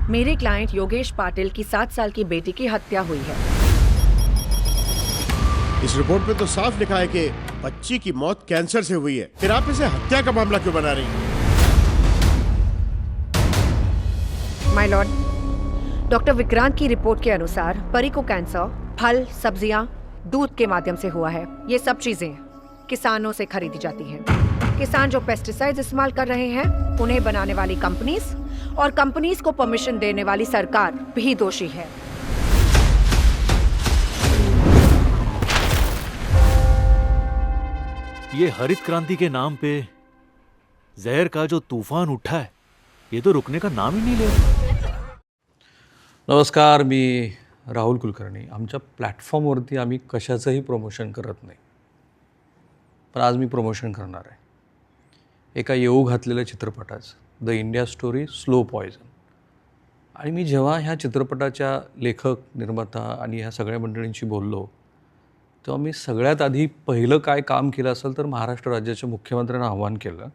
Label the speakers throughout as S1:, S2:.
S1: मेरे क्लाइंट योगेश पाटिल की 7 साल की बेटी की हत्या हुई है।
S2: इस रिपोर्ट में तो साफ लिखा है कि बच्ची की मौत कैंसर से हुई है, फिर आप इसे हत्या का मामला क्यों बना रही हैं?
S1: माय लॉर्ड, डॉक्टर विक्रांत की रिपोर्ट के अनुसार परी को कैंसर फल, सब्जियां, दूध के माध्यम से हुआ है। ये सब चीजें किसानों से खरीदी जाती हैं। किसान जो पेस्टिसाइड्स इस्तेमाल कर रहे हैं, उन्हें बनाने वाली कंपनीज और कंपनीज को परमिशन देने वाली सरकार भी दोषी है।
S3: ये हरित क्रांति के नाम पे जहर का जो तूफान उठा है, ये तो रुकने का नाम ही नहीं ले रहा।
S4: नमस्कार, मी राहुल कुलकर्णी. आमच्या प्लॅटफॉर्मवरती आम्ही कशाचंही प्रमोशन करत नाही, पण आज मी प्रमोशन करणार आहे एका येऊ घातलेल्या चित्रपटाचं, the India story slow poison. आणि मी जेव्हा ह्या चित्रपटाच्या लेखक, निर्माता आणि ह्या सगळ्या मंडळींशी बोललो, तेव्हा मी सगळ्यात आधी पहिलं काय काम केलं असेल तर महाराष्ट्र राज्याच्या मुख्यमंत्र्यांना आव्हान केलं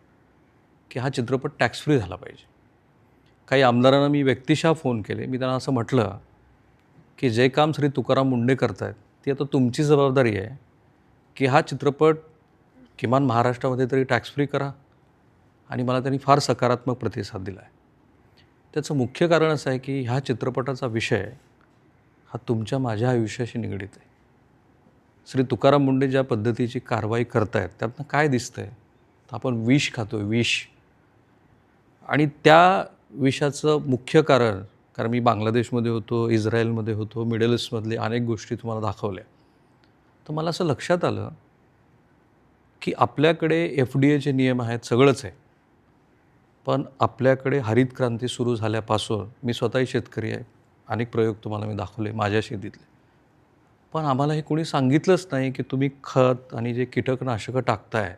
S4: की हा चित्रपट टॅक्स फ्री झाला पाहिजे. काही आमदारांना मी व्यक्तिशः फोन केले. मी त्यांना असं म्हटलं की जे काम श्री तुकाराम मुंडे करत आहेत ती आता तुमची जबाबदारी आहे की हा चित्रपट किमान महाराष्ट्रामध्ये तरी टॅक्स फ्री करा. आणि मला त्यांनी फार सकारात्मक प्रतिसाद दिला आहे. त्याचं मुख्य कारण असं आहे की ह्या चित्रपटाचा विषय हा तुमच्या माझ्या आयुष्याशी निगडीत आहे. श्री तुकाराम मुंडे ज्या पद्धतीची कारवाई करत आहेत त्यातनं काय दिसतं आहे तर आपण विष खातो आहे, विष. आणि त्या विषाचं मुख्य कारण मी बांगलादेशमध्ये होतो, इस्रायलमध्ये होतो, मिडल ईस्टमधले अनेक गोष्टी तुम्हाला दाखवल्या, तर मला असं लक्षात आलं की आपल्याकडे FDAचे नियम आहेत, सगळंच आहे. पण आपल्याकडे हरित क्रांती सुरू झाल्यापासून, मी स्वतःही शेतकरी आहे, अनेक प्रयोग तुम्हाला मी दाखवले माझ्या शेतीतले, पण आम्हाला हे कोणी सांगितलंच नाही की तुम्ही खत आणि जे कीटकनाशकं टाकताय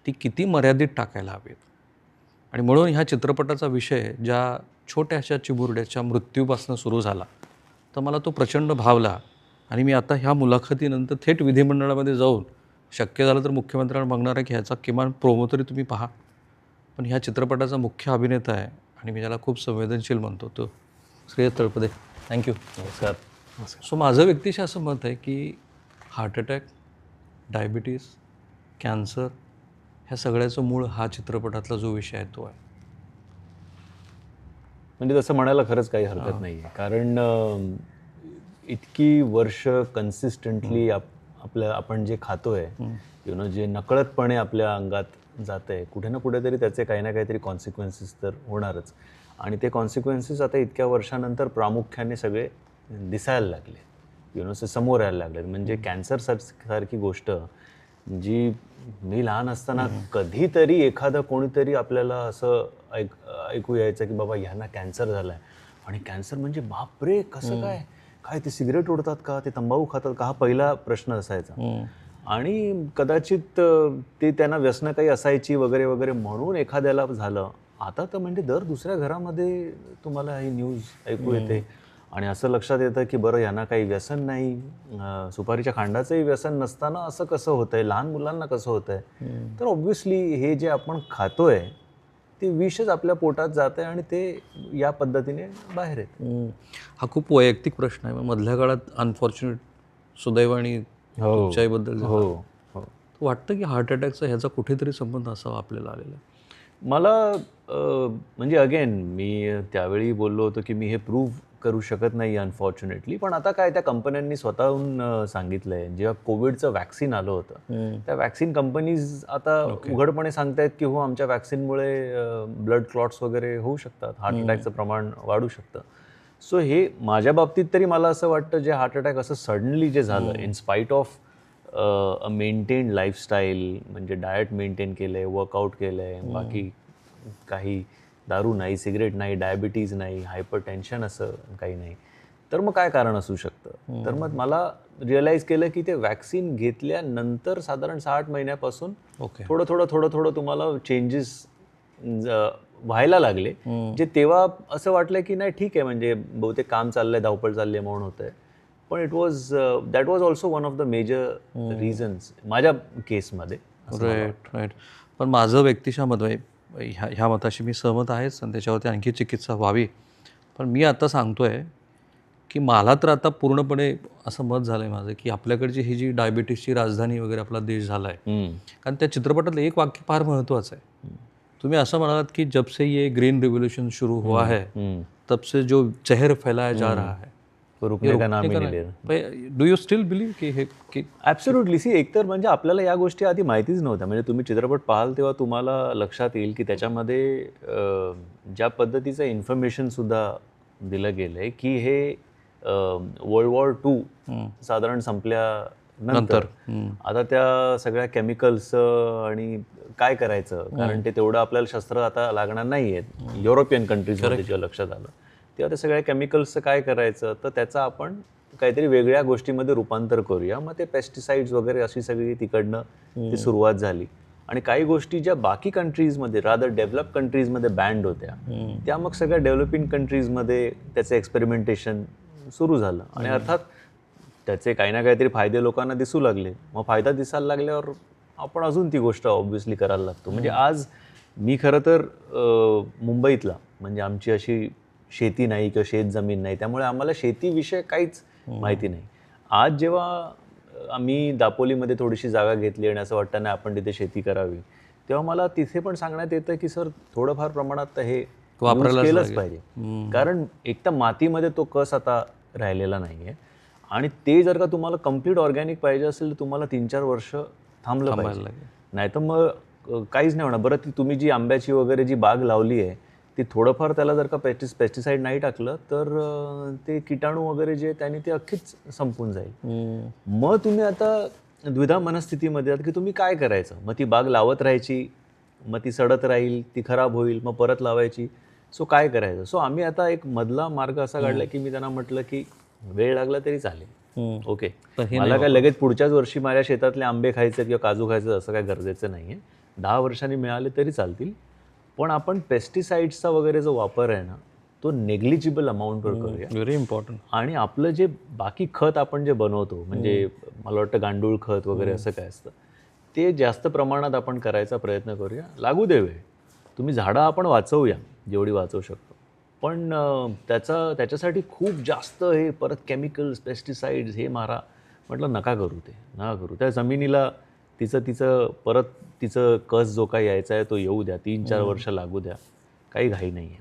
S4: ती किती मर्यादित टाकायला हवीत. आणि म्हणून ह्या चित्रपटाचा विषय ज्या छोट्याशा चिमुरड्याच्या मृत्यूपासून सुरू झाला तर मला तो प्रचंड भावला. आणि मी आता ह्या मुलाखतीनंतर थेट विधिमंडळामध्ये जाऊन शक्य झालं तर मुख्यमंत्र्यांना मागणार आहे की ह्याचा किमान प्रोमो तरी तुम्ही पहा. पण ह्या चित्रपटाचा मुख्य अभिनेता आहे आणि मी त्याला खूप संवेदनशील म्हणतो, तो श्रेयस तळपदे. थँक्यू.
S5: नमस्कार.
S4: सो माझं व्यक्तिशः असं मत आहे की हार्ट अटॅक, डायबिटीज, कॅन्सर ह्या सगळ्याचं मूळ हा चित्रपटातला जो विषय आहे तो आहे.
S5: म्हणजे तसं म्हणायला खरंच काही हरकत नाही आहे. कारण इतकी वर्ष कन्सिस्टंटली आपण जे खातोय, जे नकळतपणे आपल्या अंगात जातं आहे, कुठे ना कुठेतरी त्याचे काही ना काहीतरी कॉन्सिक्वेन्सेस तर होणारच. आणि ते कॉन्सिक्वेन्सेस आता इतक्या वर्षानंतर प्रामुख्याने सगळे दिसायला लागले, समोर यायला लागले. म्हणजे कॅन्सर सारखी गोष्ट जी मी लहान असताना कधीतरी एखादं कोणीतरी आपल्याला असं ऐकू यायचं की बाबा ह्यांना कॅन्सर झाला आहे. आणि कॅन्सर म्हणजे बापरे, कसं काय, काय ते सिगरेट ओढतात का, ते तंबाखू खातात का, हा पहिला प्रश्न असायचा. आणि कदाचित ते त्यांना व्यसन काही असायची वगैरे वगैरे म्हणून एखाद्याला झालं. आता तर म्हणजे दर दुसऱ्या घरामध्ये तुम्हाला ही न्यूज ऐकू येते. आणि असं लक्षात येतं की बरं, यांना काही व्यसन नाही, सुपारीच्या खांडाचंही व्यसन नसताना असं कसं होतं आहे, लहान मुलांना कसं होतं आहे. तर ऑब्व्हियसली हे जे आपण खातोय ते विषच आपल्या पोटात जातं आहे आणि ते या पद्धतीने बाहेर येतं.
S4: हा खूप वैयक्तिक प्रश्न आहे. मधल्या काळात अनफॉर्च्युनेट सुदैवाने तुमच्याबद्दल वाटतं की हार्ट अटॅकचा ह्याचा कुठेतरी संबंध असावा आपल्याला आलेला.
S5: मला म्हणजे अगेन मी त्यावेळी बोललो होतो की मी हे प्रूव्ह करू शकत नाही अनफॉर्च्युनेटली. पण आता काय, त्या कंपन्यांनी स्वतःहून सांगितलं आहे. जेव्हा कोविडचं वॅक्सिन आलं होतं त्या वॅक्सिन कंपनीज आता उघडपणे सांगतायत की हो, आमच्या वॅक्सिनमुळे ब्लड क्लॉट्स वगैरे होऊ शकतात, हार्ट अटॅकचं प्रमाण वाढू शकतं. सो हे माझ्या बाबतीत तरी मला असं वाटतं, जे हार्ट अटॅक असं सडनली जे झालं in spite of a maintained lifestyle, म्हणजे डाएट मेंटेन केलं आहे, वर्कआउट केलं आहे, बाकी काही दारू नाही, सिगरेट नाही, डायबिटीज नाही, हायपर टेन्शन असं काही नाही, तर मग काय कारण असू शकतं. तर मग मला रिअलाईज केलं की ते वॅक्सिन घेतल्यानंतर साधारण 6-8 महिन्यापासून थोडं थोडं तुम्हाला चेंजेस व्हायला लागले. जे तेव्हा असं वाटलं की नाही ठीक आहे, म्हणजे बहुतेक काम चाललंय, धावपळ चालली आहे म्हणून होतंय. पण that was also one of the major reasons माझ्या केसमध्ये.
S4: राईट. पण माझं व्यक्तिशः मत आहे, ह्या मताशी मी सहमत आहेच आणि त्याच्यावरती आणखी चिकित्सा व्हावी. पण मी आता सांगतोय की मला तर आता पूर्णपणे असं मत झालं आहे माझं की आपल्याकडची ही जी डायबिटीसची राजधानी वगैरे आपला देश झाला आहे, कारण त्या चित्रपटातलं एक वाक्य फार महत्त्वाचं आहे. तुम्ही असं म्हणालात की जब से ये ग्रीन रिव्होल्यूशन शुरू हुआ है तब से जो जहर फैलाया जा रहा है
S5: तो रुकने का नाम ही नहीं ले रहा.
S4: डू यू स्टिल बिलीव्ह की हे की
S5: ॲब्सोल्युटली. सी, एकतर म्हणजे आपल्याला या गोष्टी आधी माहितीच नव्हत्या. म्हणजे तुम्ही चित्रपट पाहाल तेव्हा तुम्हाला लक्षात येईल की त्याच्यामध्ये ज्या पद्धतीचं इन्फॉर्मेशनसुद्धा दिलं गेलं आहे की हे वर्ल्ड वॉर II साधारण संपल्यानंतर आता त्या सगळ्या केमिकल्स आणि काय करायचं, कारण ते तेवढं आपल्याला शस्त्र आता लागणार नाही आहेत युरोपियन कंट्रीजमध्ये जेव्हा लक्षात आलं तेव्हा त्या सगळ्या केमिकल्सचं काय करायचं, तर त्याचं आपण काहीतरी वेगळ्या गोष्टीमध्ये रूपांतर करूया. मग ते पेस्टिसाइड्स वगैरे अशी सगळी तिकडनं ती सुरुवात झाली. आणि काही गोष्टी ज्या बाकी कंट्रीजमध्ये रादर डेव्हलप कंट्रीजमध्ये बँड होत्या त्या मग सगळ्या डेव्हलपिंग कंट्रीजमध्ये त्याचं एक्सपेरिमेंटेशन सुरू झालं. आणि अर्थात त्याचे काही ना काहीतरी फायदे लोकांना दिसू लागले. मग फायदा दिसायला लागल्यावर आपण अजून ती गोष्ट ऑब्व्हियसली करायला लागतो. म्हणजे आज मी खरं तर मुंबईतला, म्हणजे आमची अशी शेती नाही किंवा शेतजमीन नाही, त्यामुळे आम्हाला शेतीविषयी काहीच माहिती नाही. आज जेव्हा आम्ही दापोलीमध्ये थोडीशी जागा घेतली आणि असं वाटतं नाही आपण तिथे शेती करावी, तेव्हा मला तिथे पण सांगण्यात येतं की सर थोडंफार प्रमाणात हे वापरायला केलंच पाहिजे. कारण एक तर मातीमध्ये तो कस आता राहिलेला नाही आहे आणि ते जर का तुम्हाला कम्प्लीट ऑर्गॅनिक पाहिजे असेल तर तुम्हाला 3-4 वर्ष थांबलं पाहिजे, नाही तर मग काहीच नाही होणार. बरं, ती तुम्ही जी आंब्याची वगैरे जी बाग लावली आहे ती थोडंफार त्याला जर का पेस्टिसाईड नाही टाकलं तर ते किटाणू वगैरे जे त्यांनी ते अख्खीच संपून जाईल. मग तुम्ही आता द्विधा मनस्थितीमध्ये आहात की तुम्ही काय करायचं. मग ती बाग लावत राहायची, मग ती सडत राहील, ती खराब होईल, मग परत लावायची. सो काय करायचं. सो आम्ही आता एक मधला मार्ग असा काढला की मी त्यांना म्हटलं की वेळ लागला तरी चालेल, ओके, मला काय लगेच पुढच्याच वर्षी माझ्या शेतातले आंबे खायचे किंवा काजू खायचं असं काय गरजेचं नाही आहे. 10 वर्षांनी मिळाले तरी चालतील, पण आपण पेस्टिसाइड्सचा वगैरे जो वापर आहे ना तो नेग्लिजिबल अमाऊंटवर करूया.
S4: Very important.
S5: आणि आपलं जे बाकी खत आपण जे बनवतो, म्हणजे मला वाटतं गांडूळ खत वगैरे असं काय असतं, ते जास्त प्रमाणात आपण करायचा प्रयत्न करूया. लागू दे वेळ, तुम्ही झाडं आपण वाचवूया जेवढी वाचवू शकतो, पण त्याच्यासाठी खूप जास्त हे परत केमिकल्स पेस्टिसाइड्स हे मारा म्हटलं नका करू, ते नका करू. त्या जमिनीला तिचं परत तिचं कस जो काही यायचा आहे तो येऊ द्या, 3-4 वर्ष लागू द्या, काही घाई नाही आहे.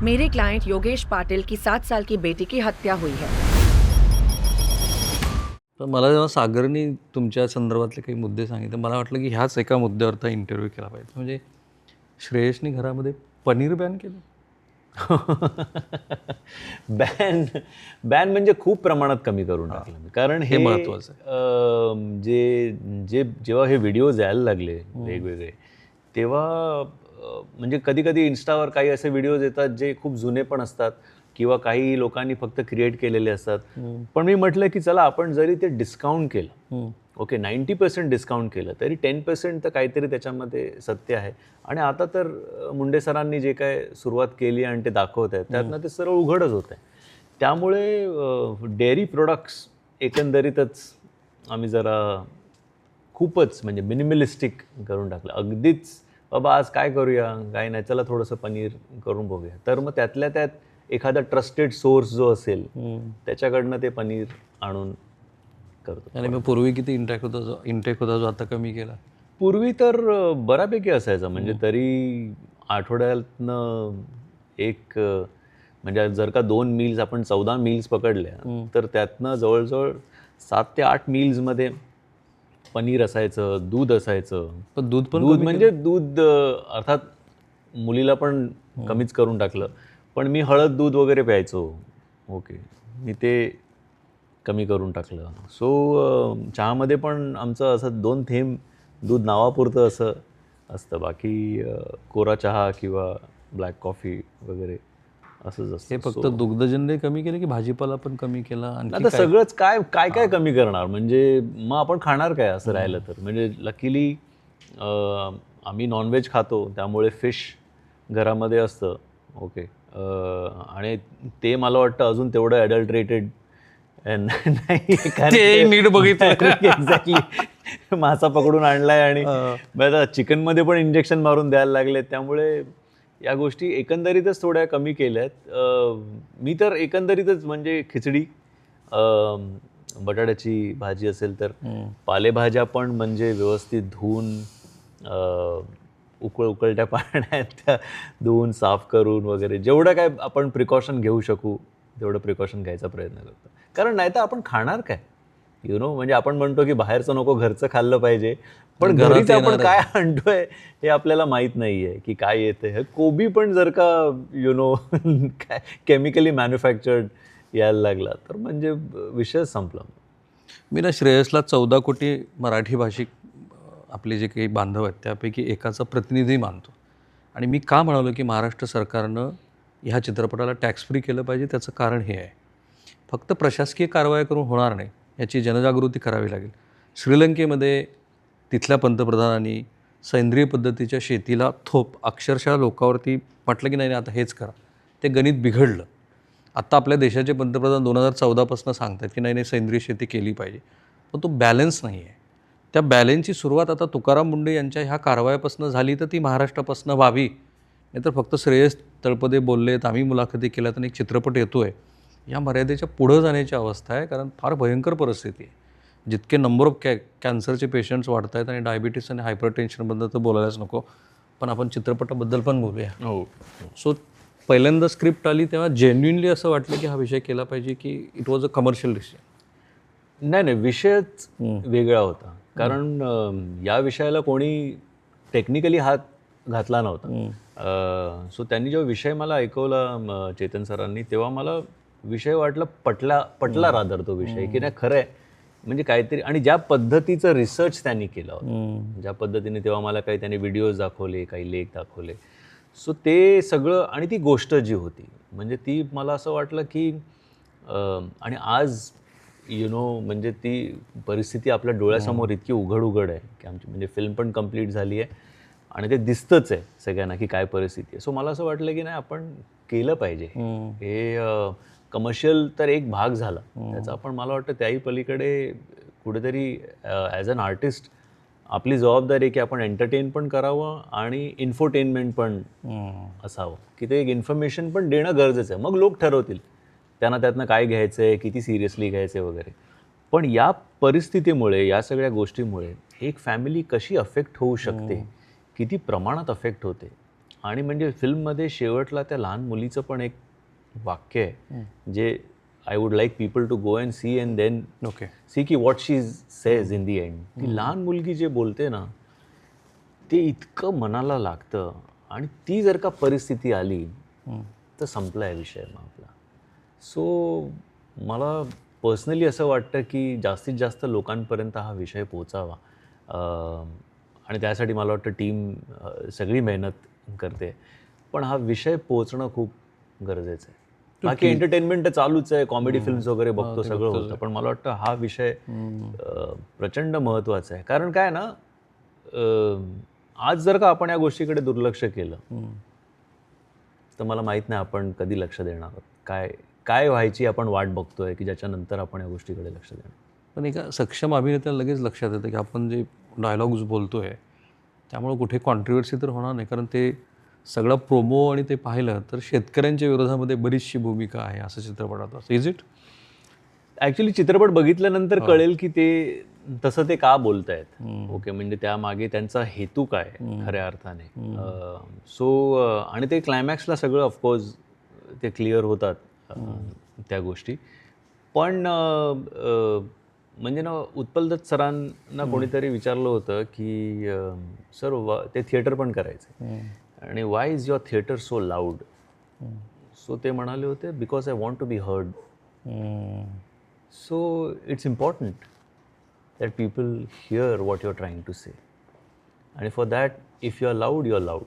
S1: मेरे क्लाइंट योगेश पाटिल की 7 साल की बेटी की हत्या हुई है.
S4: तर मला जेव्हा सागरनी तुमच्या संदर्भातले काही मुद्दे सांगितले, मला वाटलं की ह्याच एका मुद्द्यावरचा इंटरव्ह्यू केला पाहिजे. म्हणजे श्रेयसनी घरामध्ये पनीर बॅन केलं.
S5: बॅन म्हणजे खूप प्रमाणात कमी करून टाकलं मी. कारण हे
S4: महत्त्वाचं
S5: जेव्हा हे व्हिडिओज यायला लागले वेगवेगळे, तेव्हा म्हणजे कधी कधी इन्स्टावर काही असे व्हिडिओज येतात जे खूप जुने पण असतात किंवा काही लोकांनी फक्त क्रिएट केलेले असतात. पण मी म्हटलं की चला आपण जरी ते डिस्काउंट केलं, ओके 90% डिस्काउंट केलं तरी 10% तर काहीतरी त्याच्यामध्ये सत्य आहे. आणि आता तर मुंडे सरांनी जे काय सुरुवात केली आणि ते दाखवत आहेत त्यातनं ते सरळ उघडच होत आहे. त्यामुळे डेअरी प्रोडक्ट्स एकंदरीतच आम्ही जरा खूपच म्हणजे मिनिमलिस्टिक करून टाकलं. अगदीच बाबा आज काय करूया, काय नाही, चला थोडंसं पनीर करून बघूया. तर मग त्यातल्या त्यात एखादा ट्रस्टेड सोर्स जो असेल त्याच्याकडनं ते पनीर आणून करतो.
S4: आणि मग पूर्वी किती इंटेक होता जो आता कमी केला?
S5: पूर्वी तर बऱ्यापैकी असायचं. म्हणजे तरी आठवड्यातनं एक म्हणजे जर का 2 मील्स आपण 14 मील्स पकडल्या तर त्यातनं जवळजवळ 7 ते 8 मील्समध्ये पनीर असायचं, दूध असायचं.
S4: पण दूध
S5: म्हणजे दूध अर्थात मुलीला पण कमीच करून टाकलं. पण मी हळद दूध वगैरे प्यायचो, ओके, मी ते कमी करून टाकलं. सो चहामध्ये पण आमचं असं 2 थेंब दूध नावापुरतं असं असतं, बाकी कोरा चहा किंवा ब्लॅक कॉफी वगैरे असंच असतं.
S4: हे फक्त दुग्धजन्य कमी केलं की भाजीपाला पण कमी केला?
S5: आता सगळंच काय कमी करणार, म्हणजे मग आपण खाणार काय असं राहिलं तर. म्हणजे लकीली आम्ही नॉनव्हेज खातो त्यामुळे फिश घरामध्ये असतं, ओके, आणि ते मला वाटतं अजून तेवढं ॲडल्ट्रेटेड नाही.
S4: ते नीट बघितलं.
S5: एक्झॅक्टली मासा पकडून आणलाय आणि आता चिकनमध्ये पण इंजेक्शन मारून द्यायला लागले. त्यामुळे या गोष्टी एकंदरीतच थोड्या कमी केल्यात. मी तर एकंदरीतच म्हणजे खिचडी, बटाट्याची भाजी असेल तर पालेभाज्या पण म्हणजे व्यवस्थित धुवून उकळत्या पाण्यात त्या धुवून साफ करून वगैरे जेवढं काय आपण प्रिकॉशन घेऊ शकू तेवढं प्रिकॉशन घ्यायचा प्रयत्न करतो. कारण नाही तर आपण खाणार काय, म्हणजे आपण म्हणतो की बाहेरचं नको घरचं खाल्लं पाहिजे, पण
S4: घरात
S5: घरीच आपण
S4: येणारं.
S5: काय आणतोय हे आपल्याला माहीत नाहीये की काय येतंय. हे कोबी पण जर का काय केमिकली मॅन्युफॅक्चर्ड यायला लागला तर म्हणजे विषय संपला.
S4: मी ना श्रेयसला 14 कोटी मराठी भाषिक आपले जे काही बांधव आहेत त्यापैकी एकाचा प्रतिनिधी मानतो. आणि मी का म्हणालो की महाराष्ट्र सरकारनं ह्या चित्रपटाला टॅक्स फ्री केलं पाहिजे, त्याचं कारण हे आहे. फक्त प्रशासकीय कारवाई करून होणार नाही, याची जनजागृती करावी लागेल. श्रीलंकेमध्ये तिथल्या पंतप्रधानांनी सेंद्रिय पद्धतीच्या शेतीला अक्षरशः लोकांवरती म्हटलं की नाही आता हेच करा. ते गणित बिघडलं. आत्ता आपल्या देशाचे पंतप्रधान 2014पासून सांगतात की नाही सेंद्रिय शेती केली पाहिजे, पण तो बॅलन्स नाही आहे. त्या बॅलन्सची सुरुवात आता तुकाराम मुंडे यांच्या ह्या कारवायापासून झाली तर ती महाराष्ट्रापासून व्हावी. नाहीतर फक्त श्रेयस तळपदे बोललेत, आम्ही मुलाखती केल्यात आणि एक चित्रपट येतो आहे, या मर्यादेच्या पुढं जाण्याची अवस्था आहे. कारण फार भयंकर परिस्थिती आहे. जितके नंबर ऑफ कॅन्सरचे पेशंट्स वाढत आहेत आणि डायबिटीस आणि हायपरटेन्शनबद्दल तर बोलायलाच नको, पण आपण चित्रपटाबद्दल पण बोलूया.
S5: हो.
S4: सो पहिल्यांदा स्क्रिप्ट आली तेव्हा जेन्युइनली असं वाटलं की हा विषय केला पाहिजे की it was a commercial decision?
S5: नाही, विषयच वेगळा होता. कारण या विषयाला कोणी टेक्निकली हात घातला नव्हता. सो त्यांनी जेव्हा विषय मला ऐकवला चेतन सरांनी, तेव्हा मला विषय वाटला पटला रादर तो विषय की नाही खरं आहे म्हणजे काहीतरी. आणि ज्या पद्धतीचं रिसर्च त्यांनी केला होता, ज्या पद्धतीने तेव्हा मला काही त्यांनी व्हिडिओज दाखवले, काही लेख दाखवले, सो ते सगळं आणि ती गोष्ट जी होती म्हणजे ती मला असं वाटलं की आणि आज म्हणजे ती परिस्थिती आपल्या डोळ्यासमोर इतकी उघड आहे की आमची म्हणजे फिल्म पण कंप्लीट झाली आहे आणि ते दिसतंच आहे सगळ्यांना की काय परिस्थिती आहे. सो मला असं वाटलं की नाही आपण केलं पाहिजे हे. कमर्शियल तर एक भाग झाला त्याचा, पण मला वाटतं त्याही पलीकडे कुठेतरी ॲज अन आर्टिस्ट आपली जबाबदारी आहे की आपण एंटरटेन पण करावं आणि इन्फोटेनमेंट पण असावं, की ते एक इन्फॉर्मेशन पण देणं गरजेचं आहे. मग लोक ठरवतील त्यांना त्यातनं काय घ्यायचं आहे, किती सिरियसली घ्यायचं आहे वगैरे. पण या परिस्थितीमुळे, या सगळ्या गोष्टीमुळे एक फॅमिली कशी अफेक्ट होऊ शकते, किती प्रमाणात अफेक्ट होते. आणि म्हणजे फिल्ममध्ये शेवटला त्या लहान मुलीचं पण एक वाक्य आहे जे I would like people to go and see and then see की what she says in the end. ती लहान मुलगी जे बोलते ना ते इतकं मनाला लागतं. आणि ती जर का परिस्थिती आली तर संपला आहे विषय मग आपला. सो मला पर्सनली असं वाटतं की जास्तीत जास्त लोकांपर्यंत हा विषय पोचावा आणि त्यासाठी मला वाटतं टीम सगळी मेहनत करते. पण हा विषय पोचणं खूप गरजेचं आहे. बाकी एंटरटेनमेंट चालूच आहे, कॉमेडी फिल्म्स वगैरे बघतो, सगळं होतं, पण मला वाटतं हा विषय प्रचंड महत्त्वाचा आहे. कारण काय ना आज जर का आपण या गोष्टीकडे दुर्लक्ष केलं तर मला माहीत नाही आपण कधी लक्ष देणार आहोत. काय व्हायची आपण वाट बघतोय की ज्याच्यानंतर आपण या गोष्टीकडे लक्ष देणार.
S4: पण एका सक्षम अभिनेत्याला लगेच लक्षात येतं की आपण जे डायलॉग्स बोलतोय त्यामुळे कुठे कॉन्ट्रोवर्सी तर होणार नाही. कारण ते सगळं प्रोमो आणि ते पाहिलं तर शेतकऱ्यांच्या विरोधामध्ये बरीचशी भूमिका आहे असं चित्रपटात. Is it?
S5: ॲक्च्युली चित्रपट बघितल्यानंतर कळेल की ते तसं ते का बोलतायत. ओके, म्हणजे त्यामागे त्यांचा हेतू काय खऱ्या अर्थाने. सो आणि ते क्लायमॅक्सला सगळं ऑफकोर्स ते क्लिअर होतात त्या गोष्टी. पण म्हणजे ना उत्पल दत्त सरांना कोणीतरी विचारलं होतं की सर ते थिएटर पण करायचे आणि why is your theatre so loud. So ते म्हणाले होते because I want to be heard. So it's important that people hear what you are trying to say आणि for that if you are loud you are loud.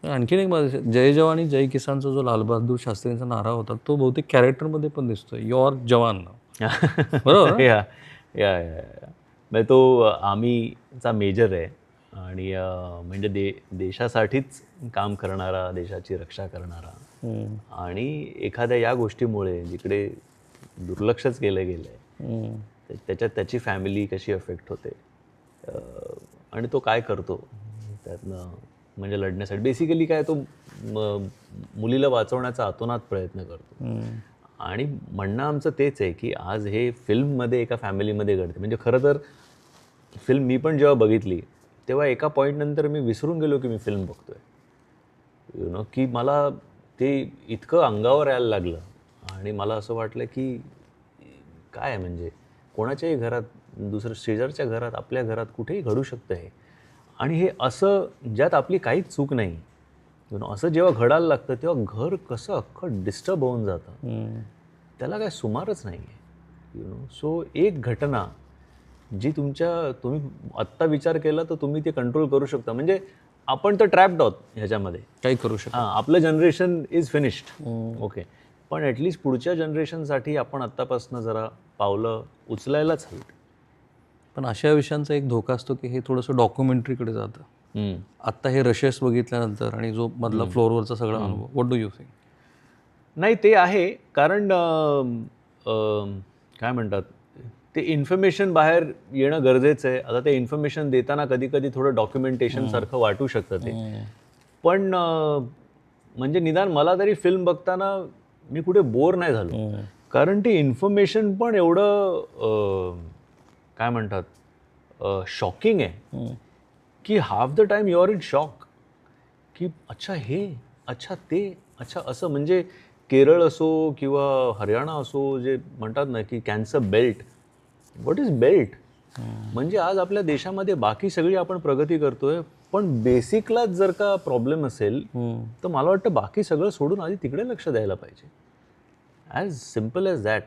S4: आणखीन एक जय जवान जय किसानचा जो लालबहादूर शास्त्रींचा नारा होता तो बहुतेक कॅरेक्टरमध्ये पण दिसतोय, युअर जवान. बरोबर.
S5: या म्हणजे तो आर्मीचा मेजर आहे आणि म्हणजे देशासाठीच काम करणारा, देशाची रक्षा करणारा आणि एखाद्या या गोष्टीमुळे जिकडे दुर्लक्षच केलं गेलं आहे त्याच्यात त्याची फॅमिली कशी अफेक्ट होते आणि तो काय करतो त्यातनं म्हणजे लढण्यासाठी बेसिकली काय तो मुलीला वाचवण्याचा अतोनात प्रयत्न करतो. आणि म्हणणं आमचं तेच आहे की आज हे फिल्ममध्ये एका फॅमिलीमध्ये घडते. म्हणजे खरं तर फिल्म मी पण जेव्हा बघितली तेव्हा एका पॉईंटनंतर मी विसरून गेलो की मी फिल्म बघतोय. की मला ते इतकं अंगावर यायला लागलं आणि मला असं वाटलं की काय म्हणजे कोणाच्याही घरात दुसरं शेजारच्या घरात आपल्या घरात कुठेही घडू शकतं हे. आणि हे असं ज्यात आपली काहीच चूक नाही असं जेव्हा घडायला लागतं तेव्हा घर कसं अख्खं डिस्टर्ब होऊन जातं. त्याला काय सुमारच नाही आहे. सो एक घटना जी तुम्ही आत्ता विचार केला तर तुम्ही ते कंट्रोल करू शकता. म्हणजे आपण तर ट्रॅप्ड आहोत ह्याच्यामध्ये,
S4: काही करू शकतो.
S5: आपलं जनरेशन इज फिनिश्ड. ओके, पण ॲटलिस्ट पुढच्या जनरेशनसाठी आपण आत्तापासून जरा पावलं उचलायलाच हवी.
S4: पण अशा विषयांचा एक धोका असतो की हे थोडंसं डॉक्युमेंटरीकडे जातं. आत्ता हे रशेस बघितल्यानंतर आणि जो मधला फ्लोअरवरचा सगळा अनुभव, व्हॉट डू यू थिंक?
S5: नाही ते आहे कारण काय म्हणतात ते इन्फॉर्मेशन बाहेर येणं गरजेचं आहे. आता ते इन्फॉर्मेशन देताना कधी कधी थोडं डॉक्युमेंटेशनसारखं वाटू शकतं ते. पण म्हणजे निदान मला तरी फिल्म बघताना मी कुठे बोर नाही झालो. कारण ते इन्फॉर्मेशन पण एवढं काय म्हणतात शॉकिंग आहे की half the time you are in shock की अच्छा हे, अच्छा ते, अच्छा असं. म्हणजे केरळ असो किंवा हरियाणा असो, जे म्हणतात ना की cancer belt, what is belt? म्हणजे आज आपल्या देशामध्ये बाकी सगळी आपण प्रगती करतोय पण बेसिकलाच जर का प्रॉब्लेम असेल तर मला वाटतं बाकी सगळं सोडून आधी तिकडे लक्ष द्यायला पाहिजे. As simple as that.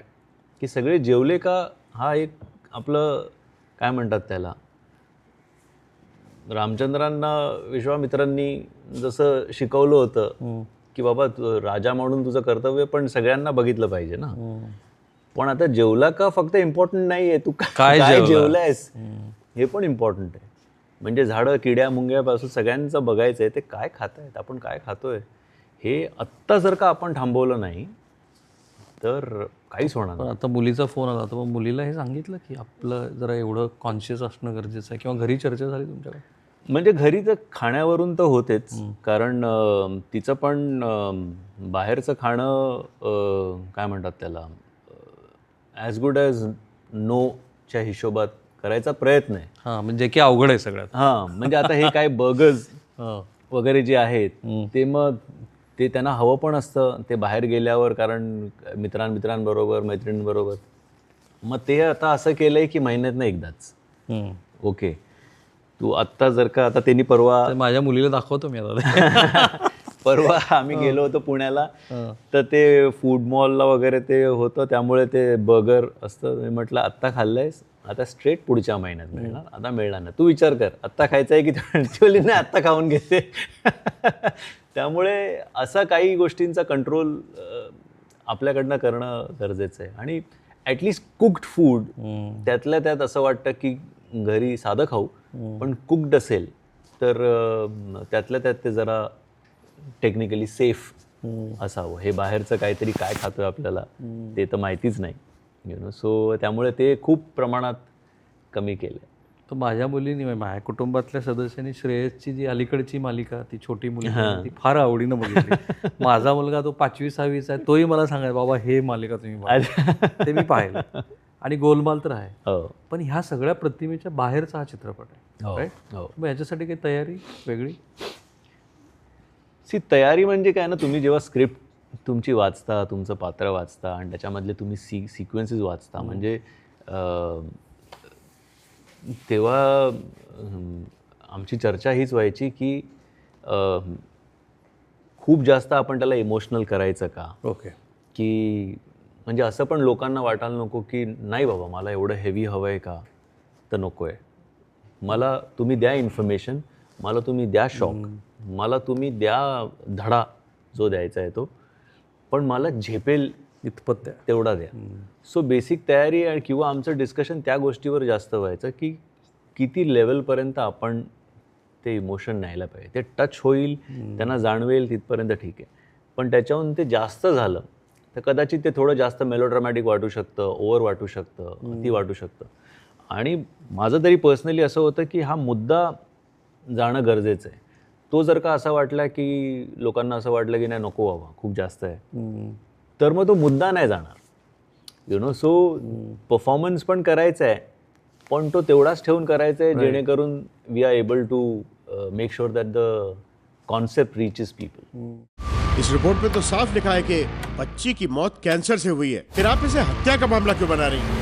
S5: की सगळे जेवले का हा एक आपलं काय म्हणतात त्याला, रामचंद्रांना विश्वामित्रांनी जसं शिकवलं होतं की बाबा राजा म्हणून तुझं कर्तव्य पण सगळ्यांना बघितलं पाहिजे ना. पण आता जेवला का फक्त इम्पॉर्टंट नाही आहे, तू काय जेवलायस हे पण इम्पॉर्टंट आहे. म्हणजे झाडं किड्या मुंग्यापासून सगळ्यांचं बघायचं आहे ते काय खात आहेत, आपण काय खातोय हे आत्ता जर का आपण थांबवलं नाही तर काहीच होणार
S4: पण
S5: नाही.
S4: आता मुलीचा फोन आला तर मग मुलीला हे सांगितलं की आपलं जरा एवढं कॉन्शियस असणं गरजेचं आहे, किंवा घरी चर्चा झाली तुमच्याकडे?
S5: म्हणजे घरी तर खाण्यावरून तर होतेच. कारण तिचं पण बाहेरचं खाणं काय म्हणतात त्याला ॲज गुड ॲज नोच्या हिशोबात करायचा प्रयत्न आहे.
S4: हां, म्हणजे की अवघड आहे सगळ्यात.
S5: म्हणजे आता हे काय बर्गर्स वगैरे जे आहेत ते मग ते त्यांना हवं पण असतं ते बाहेर गेल्यावर, कारण मित्रांबरोबर मैत्रिणींबरोबर. मग ते आता असं केलं आहे की महिन्यातनं एकदाच. ओके, तू आत्ता जर का आता त्यांनी परवा
S4: तर माझ्या मुलीला दाखवतो मी आता.
S5: परवा आम्ही गेलो होतो पुण्याला तर ते फूड मॉलला वगैरे ते होतं त्यामुळे ते बर्गर असतं. मी म्हटलं आत्ता खाल्लंयस, आता स्ट्रेट पुढच्या महिन्यात मिळणार, आता मिळणार नाही. तू विचार कर आत्ता खायचं आहे की नाही, आत्ता खाऊन घेते. त्यामुळे असा काही गोष्टींचा कंट्रोल आपल्याकडनं करणं गरजेचं आहे. आणि ॲटलिस्ट कुक्ड फूड त्यातल्या त्यात असं वाटतं की घरी साधं खाऊ पण कुक्ड असेल तर त्यातल्या त्यात ते जरा टेक्निकली सेफ असावं. हे बाहेरचं काहीतरी काय खातोय आपल्याला ते तर माहितीच नाही. सो त्यामुळे ते खूप प्रमाणात कमी केलं.
S4: तर माझ्या मुलीने, माझ्या कुटुंबातल्या सदस्यांनी श्रेयसची जी अलीकडची मालिका, ती छोटी मुलगी, ती फार आवडीनं बघितली. माझा मुलगा तो 5वी-6वीचा आहे, तोही मला सांगायचा बाबा हे मालिका तुम्ही बघा. ते मी पाहिलं. आणि गोलमाल तर आहे, पण ह्या सगळ्या प्रतिमेच्या बाहेरचा हा चित्रपट आहे. राईट? मग याच्यासाठी काही तयारी वेगळी?
S5: तयारी म्हणजे काय ना, तुम्ही जेव्हा स्क्रिप्ट तुमची वाचता, तुमचं पात्र वाचता आणि त्याच्यामधले तुम्ही सिक्वेन्सेस वाचता, म्हणजे तेव्हा आमची चर्चा हीच व्हायची की खूप जास्त आपण त्याला इमोशनल करायचं का.
S4: ओके.
S5: की म्हणजे असं पण लोकांना वाटायला नको की नाही बाबा मला एवढं हेवी हवं आहे का, तर नको आहे. मला तुम्ही द्या इन्फॉर्मेशन, मला तुम्ही द्या शॉक, मला तुम्ही द्या धडा जो द्यायचा आहे तो, पण मला झेपेल
S4: इतपत
S5: तेवढा द्या. सो बेसिक तयारी आणि किंवा आमचं डिस्कशन त्या गोष्टीवर जास्त व्हायचं की किती लेवलपर्यंत आपण ते इमोशन न्यायला पाहिजे, ते टच होईल, त्यांना जाणवेल तिथपर्यंत ठीक आहे. पण त्याच्याहून ते जास्त झालं तर कदाचित ते थोडं जास्त मेलोड्रामॅटिक वाटू शकतं, ओव्हर वाटू शकतं, अति वाटू शकतं. आणि माझं तरी पर्सनली असं होतं की हा मुद्दा जाणं गरजेचं आहे. तो जर का असा वाटला की लोकांना असं वाटलं की नाही नको बाबा खूप जास्त आहे, तर मग तो मुद्दा नाही जाणार. सो परफॉर्मन्स पण करायचा आहे, पण तो तेवढाच ठेवून करायचा आहे जेणेकरून we are able to make sure that the concept reaches people.
S2: इस रिपोर्ट में तो साफ लिखा है कि बच्ची की मौत कैंसर से हुई है, फिर आप इसे हत्या का मामला क्यों बना रही हैं?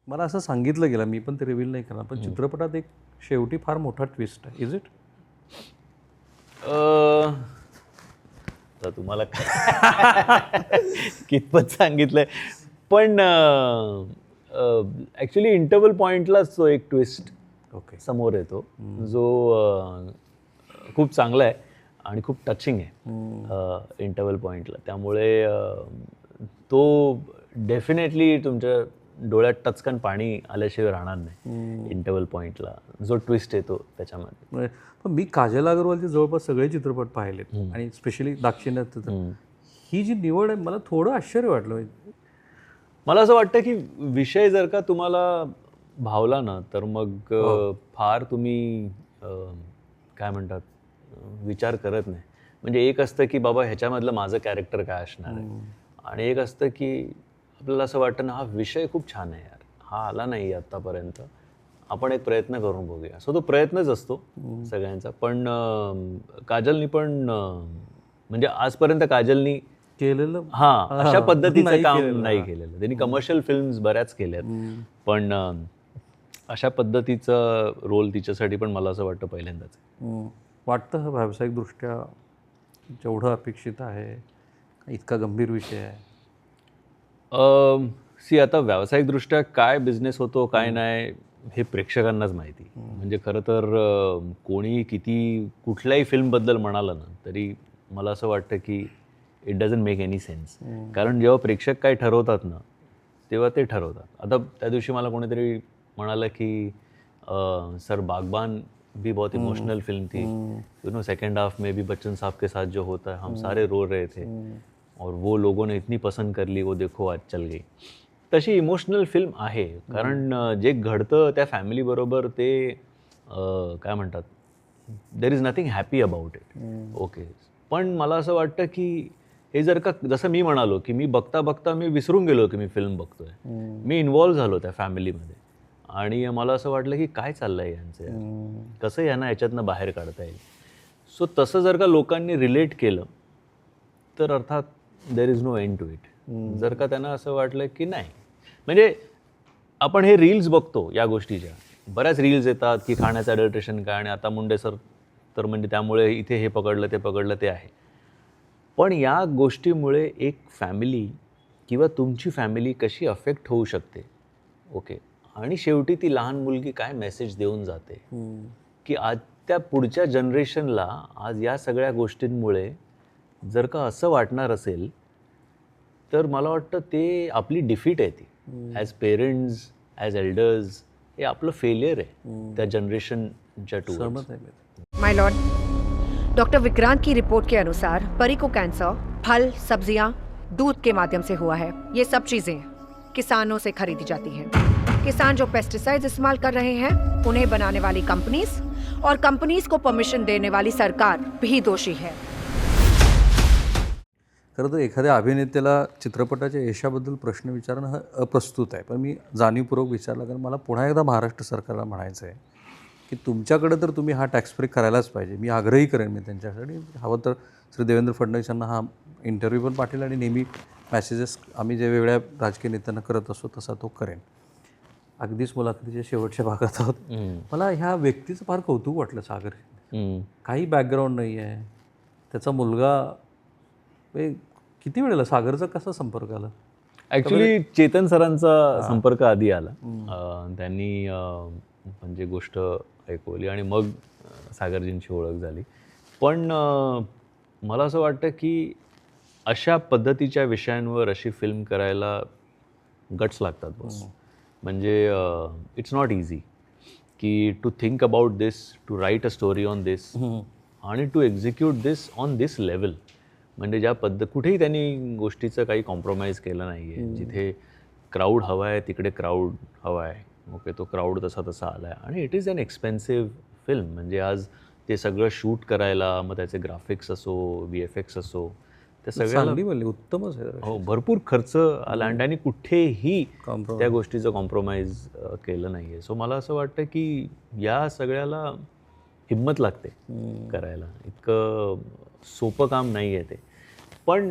S4: मला असं सांगितलं गेलं, मी पण ते रिव्हील नाही करणार, पण चित्रपटात एक शेवटी फार मोठा ट्विस्ट आहे. Is it?
S5: तर तुम्हाला कितपत सांगितलंय, पण ॲक्च्युली इंटरव्हल पॉईंटलाच तो एक ट्विस्ट
S4: ओके.
S5: समोर येतो जो खूप चांगला आहे आणि खूप टचिंग आहे इंटरव्हल पॉईंटला. त्यामुळे तो डेफिनेटली तुमच्या डोळ्यात टचकन पाणी आल्याशिवाय राहणार नाही. इंटरव्हल पॉईंटला जो ट्विस्ट येतो त्याच्यामध्ये.
S4: पण मी काजल अग्रवालचे जवळपास सगळे चित्रपट पाहिलेत आणि स्पेशली दाक्षिणात्य. ही जी निवड आहे मला थोडं आश्चर्य वाटलं.
S5: मला असं वाटतं की विषय जर का तुम्हाला भावला ना तर मग फार तुम्ही काय म्हणतात विचार करत नाही. म्हणजे एक असतं की बाबा ह्याच्यामधलं माझं कॅरेक्टर काय असणार आहे, आणि एक असतं की आपल्याला असं वाटतं ना हा विषय खूप छान आहे यार, हा आला नाही आत्तापर्यंत, आपण एक प्रयत्न करून बघूया. सो तो प्रयत्नच असतो सगळ्यांचा. पण काजलनी पण म्हणजे आजपर्यंत काजलनी
S4: केलेलं
S5: अशा पद्धतीचं
S4: नाही
S5: काम
S4: केलेलं.
S5: नाही केलेलं. त्यांनी कमर्शियल फिल्म्स बऱ्याच केल्यात, पण अशा पद्धतीचा रोल तिच्यासाठी पण मला असं वाटतं पहिल्यांदाच आहे.
S4: वाटतं हा व्यावसायिकदृष्ट्या जेवढं अपेक्षित आहे इतका गंभीर विषय आहे?
S5: आता व्यावसायिकदृष्ट्या काय बिझनेस होतो काय नाही हे प्रेक्षकांनाच माहिती. म्हणजे खरं तर कोणी किती कुठल्याही फिल्मबद्दल म्हणालं ना तरी मला असं वाटतं की it doesn't make any sense. कारण जेव्हा प्रेक्षक काय ठरवतात ना तेव्हा ते ठरवतात. आता त्या दिवशी मला कोणीतरी म्हणालं की सर बागबान भी बहुत इमोशनल फिल्म थी, सेकेंड हाफ में भी बच्चन साहब के साथ जो होता है हम सारे रो रहे थे और वो लोगों ने इतनी पसंद कर ली, वो देखो आज चल गई. तशी इमोशनल फिल्म आहे. कारण जे घडतं त्या फॅमिलीबरोबर ते काय म्हणतात there is nothing happy about it. Okay. पण मला असं वाटतं की हे जर का जसं मी म्हणालो की मी बघता बघता मी विसरून गेलो की मी फिल्म बघतोय, मी इन्व्हॉल्व्ह झालो त्या फॅमिलीमध्ये आणि मला असं वाटलं की काय चाललं आहे यांचं, कसं यांना याच्यातनं बाहेर काढता येईल. सो तसं जर का लोकांनी रिलेट केलं तर अर्थात there is no end to it. जर का त्यांना असं वाटलं की नाही, म्हणजे आपण हे रील्स बघतो या गोष्टीच्या, बऱ्याच रील्स येतात की खाण्याचं अडल्ट्रेशन काय, आणि आता मुंडे सर तर म्हणजे त्यामुळे इथे हे पकडलं ते आहे. पण या गोष्टीमुळे एक फॅमिली किंवा तुमची फॅमिली कशी अफेक्ट होऊ शकते. ओके. आणि शेवटी ती लहान मुलगी काय मेसेज देऊन जाते की आज त्या पुढच्या जनरेशनला आज या सगळ्या गोष्टींमुळे जर का असं वाटणार असेल तर मला वाटतं ते आपली डिफीट आहे. ती ॲज पेरेंट्स ॲज एल्डर्स हे आपलं फेलियर आहे त्या जनरेशनच्या too.
S1: My lord, doctor Vikrant की रिपोर्ट के अनुसार परी को कैंसर फल, सब्जियां, दूध के माध्यम से हुआ है. ये सब चीजें किसानों से खरीदी जाती हैं. किसान जो पेस्टिसाइड्स इस्तेमाल कर रहे हैं उन्हें बनाने वाली कंपनीज और कंपनीज को परमिशन देने वाली सरकार भी दोषी है.
S4: खरं तर एखाद्या अभिनेत्याला चित्रपटाच्या यशाबद्दल प्रश्न विचारणं हा अप्रस्तुत आहे, पण मी जाणीवपूर्वक विचारला कारण मला पुन्हा एकदा महाराष्ट्र सरकारला म्हणायचं आहे की तुमच्याकडे तर तुम्ही हा टॅक्स ब्रेक करायलाच पाहिजे. मी आग्रही करेन मी त्यांच्यासाठी, हवं तर श्री देवेंद्र फडणवीस यांना हा इंटरव्ह्यू पण पाठवेल आणि नेहमी मॅसेजेस आम्ही जे वेगळ्या राजकीय नेत्यांना करत असतो तसा तो करेन. अगदीच मुलाखतीच्या शेवटच्या भागात आहोत. मला ह्या व्यक्तीचं फार कौतुक वाटलं. सागर काही बॅकग्राऊंड नाही आहे, त्याचा मुलगा. किती वेळेला सागरचा कसा संपर्क आला?
S5: ॲक्च्युली चेतन सरांचा संपर्क आधी आला. त्यांनी म्हणजे गोष्ट ऐकवली आणि मग सागरजींची ओळख झाली. पण मला असं वाटतं की अशा पद्धतीच्या विषयांवर अशी फिल्म करायला गट्स लागतात बस. म्हणजे इट्स नॉट इझी की to think about this, to write a story on this आणि to execute this on this level, म्हणजे ज्या कुठेही त्यांनी गोष्टीचं काही कॉम्प्रोमाइज केलं नाही आहे. जिथे क्राऊड हवा आहे तिकडे क्राऊड हवा आहे. ओके, तो क्राऊड तसा आला आहे आणि it is an expensive film. म्हणजे आज ते सगळं शूट करायला, मग त्याचे ग्राफिक्स असो, VFX असो, त्या सगळ्याला
S4: चांगली बनली, उत्तमच आहे.
S5: हो भरपूर खर्च आला आणि त्यांनी कुठेही त्या गोष्टीचं कॉम्प्रोमाइज केलं नाही आहे. सो मला असं वाटतं की या सगळ्याला हिंमत लागते करायला. इतकं सोपं काम नाही आहे ते, पण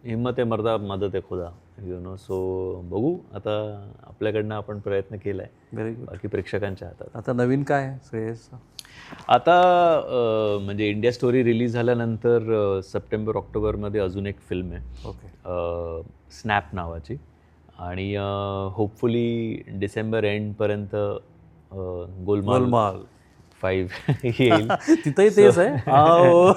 S5: हिंमत आहे मर्दा मदत आहे खुदा, सो बघू आता. आपल्याकडनं आपण प्रयत्न केला आहे,
S4: व्हेरी गुड.
S5: बाकी प्रेक्षकांच्या हातात.
S4: आता नवीन काय आहे श्रेयसचं?
S5: आता म्हणजे इंडिया स्टोरी रिलीज झाल्यानंतर सप्टेंबर-ऑक्टोबरमध्ये अजून एक फिल्म आहे,
S4: ओके,
S5: स्नॅप नावाची, आणि होपफुली डिसेंबर एंडपर्यंत गोलमाल 5 येईल.
S4: तिथंही तेच आहे. आओ.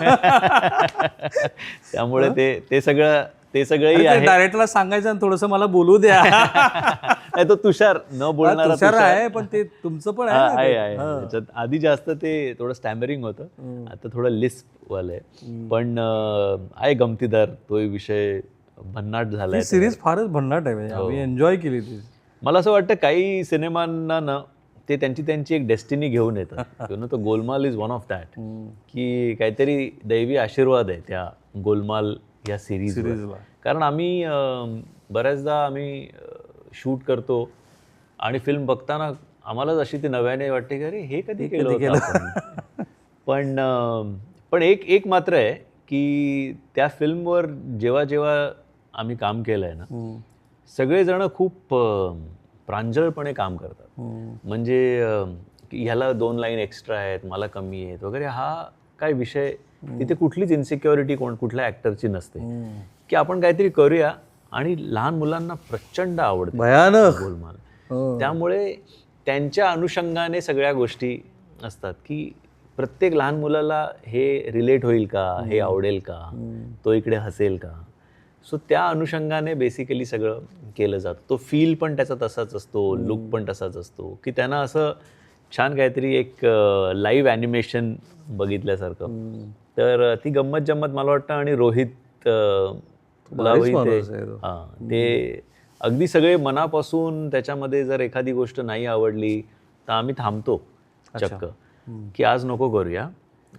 S5: त्यामुळे ते सगळंही आहे.
S4: डायरेक्टरला सांगायचं आणि थोडंसं मला बोलू द्या.
S5: नाही, तो तुषार न बोलणारा
S4: तुषार आहे, पण ते तुमचं पण आहे ना ते.
S5: आहे. त्याच्यात आधी जास्त ते थोडं स्टॅमरिंग होतं, आता थोडं लिस्प वालं आहे, पण आहे गमतीदार. तोही विषय भन्नाट झालाय.
S4: सिरीज फारच भन्नाट आहे, म्हणजे आम्ही एन्जॉय केली ती.
S5: मला असं वाटतं काही सिनेमांना ना ते त्यांची एक डेस्टिनी घेऊन येतात. तो गोलमाल इज वन ऑफ दॅट, की काहीतरी दैवी आशीर्वाद आहे त्या गोलमाल या सिरीजला. कारण आम्ही बऱ्याचदा आम्ही शूट करतो आणि फिल्म बघताना आम्हालाच अशी ती नव्याने वाटते की अरे हे कधी केलं होतं आपण. पण एक मात्र आहे की त्या फिल्मवर जेव्हा आम्ही काम केलं आहे ना, सगळेजण खूप प्रांजळपणे काम करतात. म्हणजे ह्याला 2 लाईन एक्स्ट्रा आहेत, मला कमी आहेत वगैरे, हा काय विषय तिथे कुठलीच इन्सिक्युरिटी कुठल्या ॲक्टरची नसते, की आपण काहीतरी करूया. आणि लहान मुलांना प्रचंड आवडते
S4: भयानक
S5: गोलमाल. त्यामुळे त्यांच्या अनुषंगाने सगळ्या गोष्टी असतात, की प्रत्येक लहान मुलाला हे रिलेट होईल का, हे आवडेल का, तो इकडे हसेल का. सो त्या अनुषंगाने बेसिकली सगळं केलं जातं. तो फील पण त्याचा तसाच असतो, लुक पण तसाच असतो, की त्यांना असं छान काहीतरी एक लाईव्ह ॲनिमेशन बघितल्यासारखं. तर ती गंमत जम्मत मला वाटतं. आणि रोहित ते अगदी सगळे मनापासून त्याच्यामध्ये, जर एखादी गोष्ट नाही आवडली तर आम्ही थांबतो चक्क, की आज नको करूया,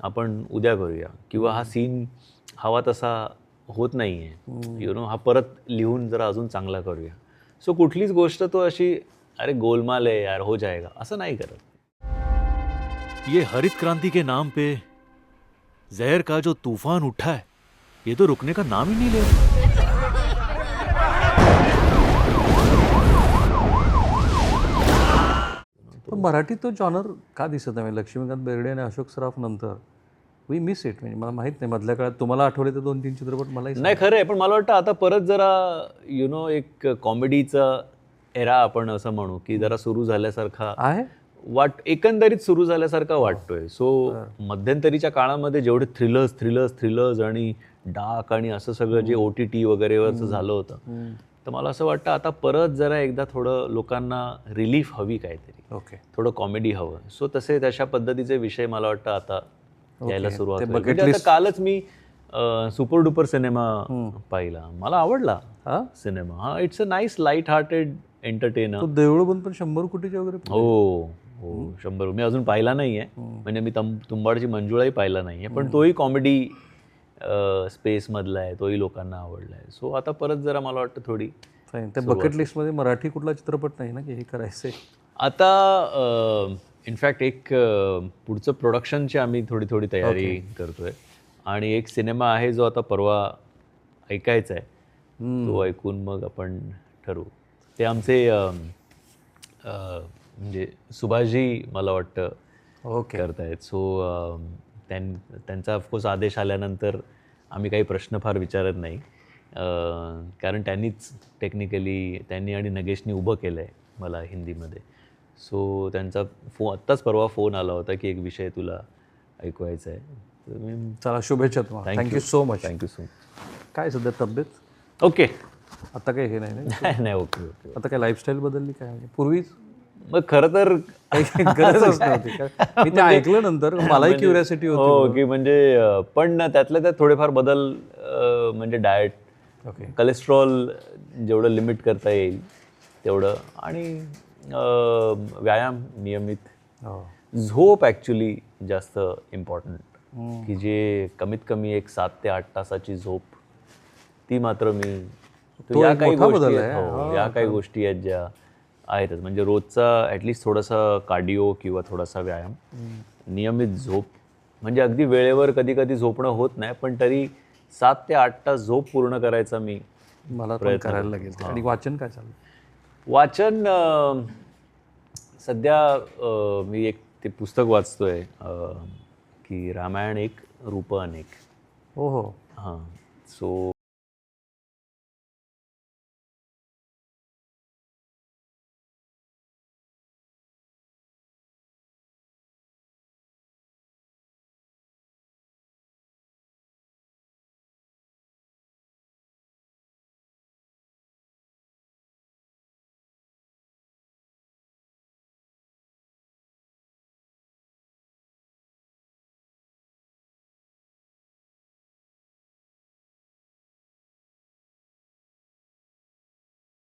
S5: आपण उद्या करूया, किंवा हा सीन हवा तसा होत नाही आहे, हा परत लिहून जरा अजून चांगला करूया. सो कुठलीच गोष्ट तो अशी अरे गोलमाल आहे यार हो जाएगा असं नाही करत.
S3: ये हरित क्रांति के नाम पे जहर का जो तूफान उठा है, ये तो रुकने का नाम ही नहीं ले रहा.
S4: पण मराठीत तो जॉनर का दिसत नाही? लक्ष्मीकांत बेर्डे आणि अशोक सराफ नंतर वी मिस इट. म्हणजे मला माहित नाही, मधल्या काळात तुम्हाला आठवले तर 2-3 चित्रपट मलाही
S5: नाही. खरं आहे, पण मला वाटतं आता परत जरा एक कॉमेडीचा एरा आपण असं म्हणू की जरा सुरू झाल्यासारखा
S4: आहे.
S5: एकंदरीत सुरू झाल्यासारखा वाटतोय. सो मध्यंतरीच्या काळामध्ये जेवढे थ्रिलर्स आणि डार्क आणि असं सगळं जे OTT वगैरेवरचं झालं होतं, तर मला असं वाटतं आता परत जरा एकदा थोडं लोकांना रिलीफ हवी, काहीतरी
S4: ओके,
S5: थोडं कॉमेडी हवं. सो तशा पद्धतीचे विषय मला वाटतं आता यायला सुरुवात होईल.
S4: bucket
S5: म्हणजे आता
S4: list.
S5: कालच मी सुपर डुपर सिनेमा पाहिला, मला आवडला
S4: हा
S5: सिनेमा. हा, it's a nice light hearted entertainer.
S4: तो देऊळ बंद पण 100 कोटीचे वगैरे.
S5: हो 100. मी अजून पाहिला नाहीये, म्हणजे मी तुंबाडची मंजुळाही पाहिला नाहीये, पण तोही कॉमेडी स्पेस मधला आहे, तोही लोकांना आवडला आहे. सो आता परत जरा मला वाटतं थोडी
S4: त्या बकेट लिस्ट मध्ये मराठी कुठला चित्रपट नाही ना की हे करायचंय
S5: आता. इनफॅक्ट एक पुढचं प्रोडक्शनची आम्ही थोडी तयारी करतोय, आणि एक सिनेमा आहे जो आता परवा ऐकायचा आहे, तो ऐकून मग आपण ठरवू. ते आमचे म्हणजे सुभाषजी मला वाटतं करतायत. सो त्यांचा ऑफकोर्स आदेश आल्यानंतर आम्ही काही प्रश्न फार विचारत नाही, कारण त्यांनीच टेक्निकली त्यांनी आणि नगेशनी उभं केलं आहे मला हिंदीमध्ये. सो त्यांचा आत्ताच परवा फोन आला होता की एक विषय तुला ऐकवायचा आहे. तर मी
S4: चला शुभेच्छा तुम्हाला. Thank you so much.
S5: Thank you so much.
S4: काय सध्या तब्येत?
S5: ओके.
S4: आता काही हे नाही.
S5: नाही ओके.
S4: आता काय लाईफस्टाईल बदलली काय? म्हणजे पूर्वी
S5: मग खरं तर
S4: गरजच नव्हती मी ते ऐकलं नंतर मलाही क्युरियोसिटी होती.
S5: हो की म्हणजे पण त्यातल्या त्यात थोडेफार बदल म्हणजे डाएट,
S4: ओके.
S5: कोलेस्ट्रॉल जेवढं लिमिट करता येईल तेवढं, आणि व्यायाम नियमित,
S4: हो.
S5: झोप ॲक्च्युली जास्त इम्पॉर्टंट, की जे कमीत कमी एक 7 ते 8 तासाची झोप, ती मात्र मी
S4: तो
S5: या
S4: एक
S5: काही
S4: मोठा
S5: गोष्टी
S4: बदल
S5: आहेत,
S4: आहे.
S5: हो, या काही गोष्टी आहेत ज्या आहेतच. म्हणजे रोजचा ॲटलिस्ट थोडासा कार्डिओ किंवा थोडासा व्यायाम, नियमित झोप, म्हणजे अगदी वेळेवर कधी कधी झोपणं होत नाही, पण तरी 7 ते 8 तास झोप पूर्ण करायचा मी
S4: मला पण
S5: प्रयत्न
S4: करायला
S5: करतो.
S4: लागेल ते. आणि वाचन काय चाललं?
S5: वाचन सध्या मी एक ते पुस्तक वाचतोय की रामायण एक रूप अनेक.
S4: हो हो.
S5: हां, सो